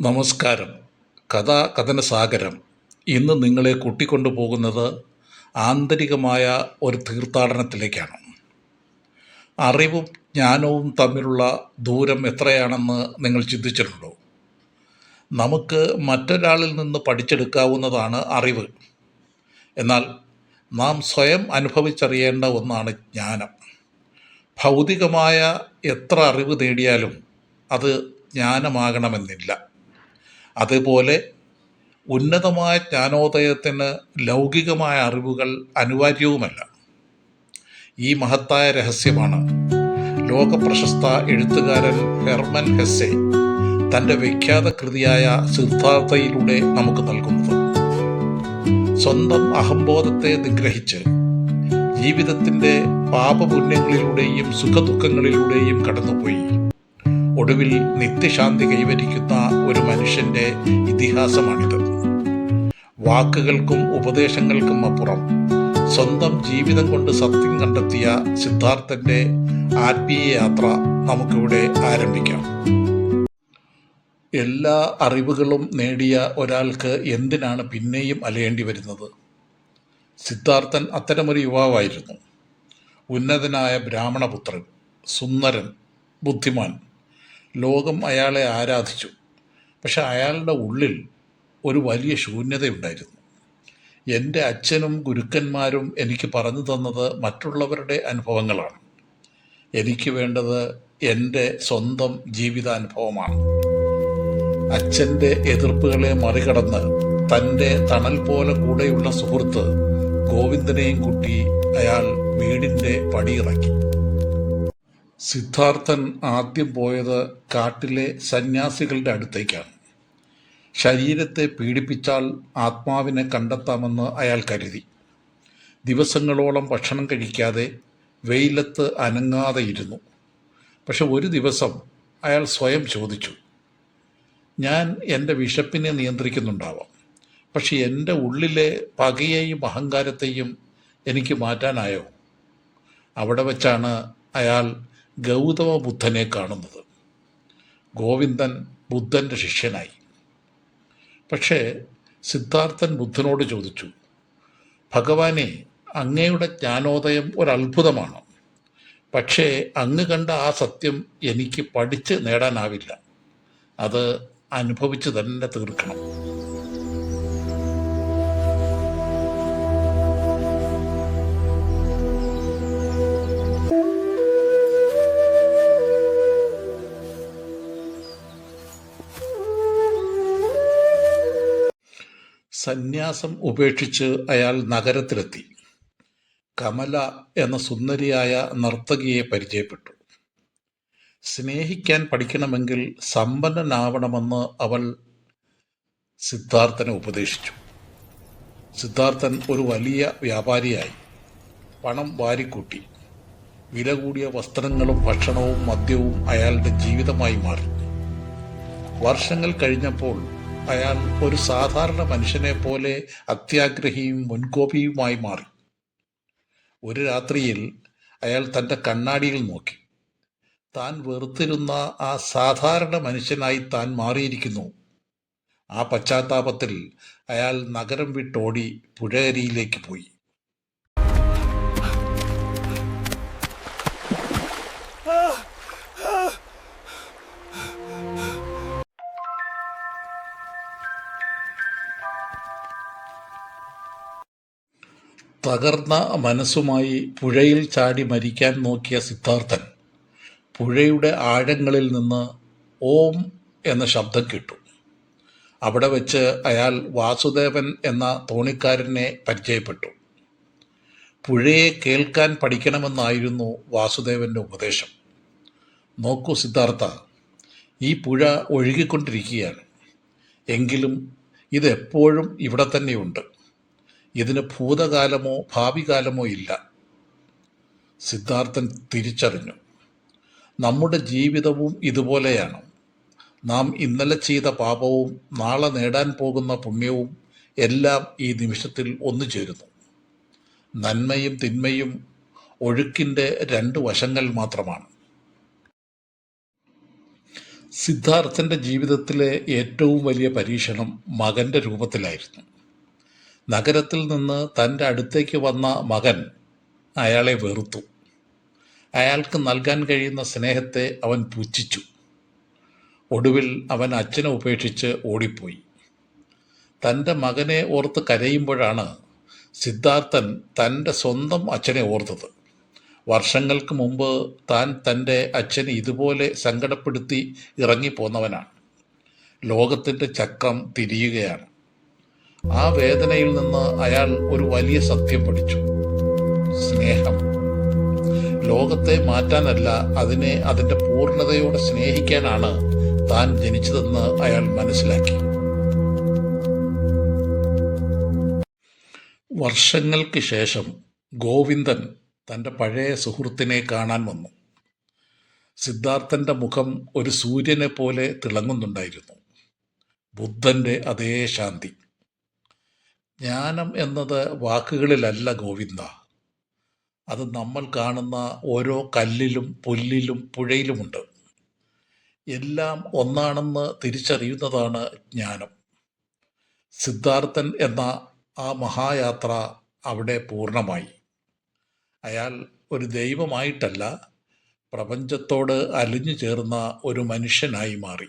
നമസ്കാരം. കഥനസാഗരം ഇന്ന് നിങ്ങളെ കൂട്ടിക്കൊണ്ടുപോകുന്നത് ആന്തരികമായ ഒരു തീർത്ഥാടനത്തിലേക്കാണ്. അറിവും ജ്ഞാനവും തമ്മിലുള്ള ദൂരം എത്രയാണെന്ന് നിങ്ങൾ ചിന്തിച്ചിട്ടുണ്ടോ? നമുക്ക് മറ്റൊരാളിൽ നിന്ന് പഠിച്ചെടുക്കാവുന്നതാണ് അറിവ്. എന്നാൽ നാം സ്വയം അനുഭവിച്ചറിയേണ്ട ഒന്നാണ് ജ്ഞാനം. ഭൗതികമായ എത്ര അറിവ് നേടിയാലും അത് ജ്ഞാനമാകണമെന്നില്ല. അതുപോലെ ഉന്നതമായ ജ്ഞാനോദയത്തിന് ലൗകികമായ അറിവുകൾ അനിവാര്യവുമല്ല. ഈ മഹത്തായ രഹസ്യമാണ് ലോകപ്രശസ്ത എഴുത്തുകാരൻ ഹെർമൻ ഹെസ്സെ തൻ്റെ വിഖ്യാത കൃതിയായ സിദ്ധാർത്ഥയിലൂടെ നമുക്ക് നൽകുന്നത്. സ്വന്തം അഹംബോധത്തെ നിഗ്രഹിച്ച് ജീവിതത്തിൻ്റെ പാപപുണ്യങ്ങളിലൂടെയും സുഖദുഃഖങ്ങളിലൂടെയും കടന്നുപോയി ഒടുവിൽ നിത്യശാന്തി കൈവരിക്കുന്ന ഒരു മനുഷ്യൻ്റെ ഇതിഹാസമാണിത്. വാക്കുകൾക്കും ഉപദേശങ്ങൾക്കും അപ്പുറം സ്വന്തം ജീവിതം കൊണ്ട് സത്യം കണ്ടെത്തിയ സിദ്ധാർത്ഥൻ്റെ ആത്മീയ യാത്ര നമുക്കിവിടെ ആരംഭിക്കാം. എല്ലാ അറിവുകളും നേടിയ ഒരാൾക്ക് എന്തിനാണ് പിന്നെയും അലയേണ്ടി വരുന്നത്? സിദ്ധാർത്ഥൻ അത്തരമൊരു യുവാവായിരുന്നു. ഉന്നതനായ ബ്രാഹ്മണപുത്രൻ, സുന്ദരൻ, ബുദ്ധിമാൻ. ലോകം അയാളെ ആരാധിച്ചു. പക്ഷെ അയാളുടെ ഉള്ളിൽ ഒരു വലിയ ശൂന്യതയുണ്ടായിരുന്നു. എൻ്റെ അച്ഛനും ഗുരുക്കന്മാരും എനിക്ക് പറഞ്ഞു തന്നത് മറ്റുള്ളവരുടെ അനുഭവങ്ങളാണ്. എനിക്ക് വേണ്ടത് എൻ്റെ സ്വന്തം ജീവിതാനുഭവമാണ്. അച്ഛൻ്റെ എതിർപ്പുകളെ മറികടന്ന് തൻ്റെ തണൽ പോലെ കൂടെയുള്ള സുഹൃത്ത് ഗോവിന്ദനെയും കൂട്ടി അയാൾ വീടിൻ്റെ പടിയിറക്കി. സിദ്ധാർത്ഥൻ ആദ്യം പോയത് കാട്ടിലെ സന്യാസികളുടെ അടുത്തേക്കാണ്. ശരീരത്തെ പീഡിപ്പിച്ചാൽ ആത്മാവിനെ കണ്ടെത്താമെന്ന് അയാൾ കരുതി. ദിവസങ്ങളോളം ഭക്ഷണം കഴിക്കാതെ വെയിലത്ത് അനങ്ങാതെ ഇരുന്നു. പക്ഷെ ഒരു ദിവസം അയാൾ സ്വയം ചോദിച്ചു, ഞാൻ എൻ്റെ വിശപ്പിനെ നിയന്ത്രിക്കുന്നുണ്ടാവാം, പക്ഷെ എൻ്റെ ഉള്ളിലെ പകയെയും അഹങ്കാരത്തെയും എനിക്ക് മാറ്റാനായോ? അവിടെ വച്ചാണ് അയാൾ ഗൗതമ ബുദ്ധനെ കാണുന്നത്. ഗോവിന്ദൻ ബുദ്ധൻ്റെ ശിഷ്യനായി. പക്ഷേ സിദ്ധാർത്ഥൻ ബുദ്ധനോട് ചോദിച്ചു, ഭഗവാനെ, അങ്ങയുടെ ജ്ഞാനോദയം ഒരത്ഭുതമാണ്. പക്ഷേ അങ്ങ് കണ്ട ആ സത്യം എനിക്ക് പഠിച്ച് നേടാനാവില്ല. അത് അനുഭവിച്ച് തന്നെ തീർക്കണം. സന്യാസം ഉപേക്ഷിച്ച് അയാൾ നഗരത്തിലെത്തി. കമല എന്ന സുന്ദരിയായ നർത്തകിയെ പരിചയപ്പെട്ടു. സ്നേഹിക്കാൻ പഠിക്കണമെങ്കിൽ സമ്പന്നനാവണമെന്ന് അവൾ സിദ്ധാർത്ഥനെ ഉപദേശിച്ചു. സിദ്ധാർത്ഥൻ ഒരു വലിയ വ്യാപാരിയായി. പണം വാരിക്കൂട്ടി. വില കൂടിയ വസ്ത്രങ്ങളും ഭക്ഷണവും മദ്യവും അയാളുടെ ജീവിതമായി മാറി. വർഷങ്ങൾ കഴിഞ്ഞപ്പോൾ അയാൾ ഒരു സാധാരണ മനുഷ്യനെ പോലെ അത്യാഗ്രഹിയും മുൻകോപിയുമായി മാറി. ഒരു രാത്രിയിൽ അയാൾ തൻ്റെ കണ്ണാടിയിൽ നോക്കി. താൻ വെറുത്തിരുന്ന ആ സാധാരണ മനുഷ്യനായി താൻ മാറിയിരിക്കുന്നു. ആ പശ്ചാത്താപത്തിൽ അയാൾ നഗരം വിട്ടോടി പുഴയരിയിലേക്ക് പോയി. തകർന്ന മനസ്സുമായി പുഴയിൽ ചാടി മരിക്കാൻ നോക്കിയ സിദ്ധാർത്ഥൻ പുഴയുടെ ആഴങ്ങളിൽ നിന്ന് ഓം എന്ന ശബ്ദം കേട്ടു. അവിടെ വെച്ച് അയാൾ വാസുദേവൻ എന്ന തോണിക്കാരനെ പരിചയപ്പെട്ടു. പുഴയെ കേൾക്കാൻ പഠിക്കണമെന്നായിരുന്നു വാസുദേവൻ്റെ ഉപദേശം. നോക്കൂ സിദ്ധാർത്ഥ, ഈ പുഴ ഒഴുകിക്കൊണ്ടിരിക്കുകയാണ്. എങ്കിലും ഇതെപ്പോഴും ഇവിടെ തന്നെയുണ്ട്. ഇതിന് ഭൂതകാലമോ ഭാവികാലമോ ഇല്ല. സിദ്ധാർത്ഥൻ തിരിച്ചറിഞ്ഞു, നമ്മുടെ ജീവിതവും ഇതുപോലെയാണ്. നാം ഇന്നലെ ചെയ്ത പാപവും നാളെ നേടാൻ പോകുന്ന പുണ്യവും എല്ലാം ഈ നിമിഷത്തിൽ ഒന്നുചേരുന്നു. നന്മയും തിന്മയും ഒഴുക്കിൻ്റെ രണ്ട് വശങ്ങൾ മാത്രമാണ്. സിദ്ധാർത്ഥൻ്റെ ജീവിതത്തിലെ ഏറ്റവും വലിയ പരീക്ഷണം മകൻ്റെ രൂപത്തിലായിരുന്നു. നഗരത്തിൽ നിന്ന് തൻ്റെ അടുത്തേക്ക് വന്ന മകൻ അയാളെ വെറുത്തു. അയാൾക്ക് നൽകാൻ കഴിയുന്ന സ്നേഹത്തെ അവൻ പുച്ഛിച്ചു. ഒടുവിൽ അവൻ അച്ഛനെ ഉപേക്ഷിച്ച് ഓടിപ്പോയി. തൻ്റെ മകനെ ഓർത്ത് കരയുമ്പോഴാണ് സിദ്ധാർത്ഥൻ തൻ്റെ സ്വന്തം അച്ഛനെ ഓർത്തത്. വർഷങ്ങൾക്ക് മുമ്പ് താൻ തൻ്റെ അച്ഛനെ ഇതുപോലെ സങ്കടപ്പെടുത്തി ഇറങ്ങിപ്പോന്നവനാണ്. ലോകത്തിൻ്റെ ചക്രം തിരിയുകയാണ്. ആ വേദനയിൽ നിന്ന് അയാൾ ഒരു വലിയ സത്യം പഠിച്ചു. സ്നേഹം ലോകത്തെ മാറ്റാനല്ല, അതിനെ അതിൻ്റെ പൂർണ്ണതയോടെ സ്നേഹിക്കാനാണ് താൻ ജനിച്ചതെന്ന് അയാൾ മനസ്സിലാക്കി. വർഷങ്ങൾക്ക് ശേഷം ഗോവിന്ദൻ തൻ്റെ പഴയ സുഹൃത്തിനെ കാണാൻ വന്നു. സിദ്ധാർത്ഥൻ്റെ മുഖം ഒരു സൂര്യനെ പോലെ തിളങ്ങുന്നുണ്ടായിരുന്നു. ബുദ്ധൻ്റെ അതേ ശാന്തി. ജ്ഞാനം എന്നത് വാക്കുകളിലല്ല ഗോവിന്ദ, അത് നമ്മൾ കാണുന്ന ഓരോ കല്ലിലും പുല്ലിലും പുഴയിലുമുണ്ട്. എല്ലാം ഒന്നാണെന്ന് തിരിച്ചറിയുന്നതാണ് ജ്ഞാനം. സിദ്ധാർത്ഥൻ എന്ന ആ മഹായാത്ര അവിടെ പൂർണ്ണമായി. അയാൾ ഒരു ദൈവമായിട്ടല്ല, പ്രപഞ്ചത്തോട് അലിഞ്ഞു ചേർന്ന ഒരു മനുഷ്യനായി മാറി.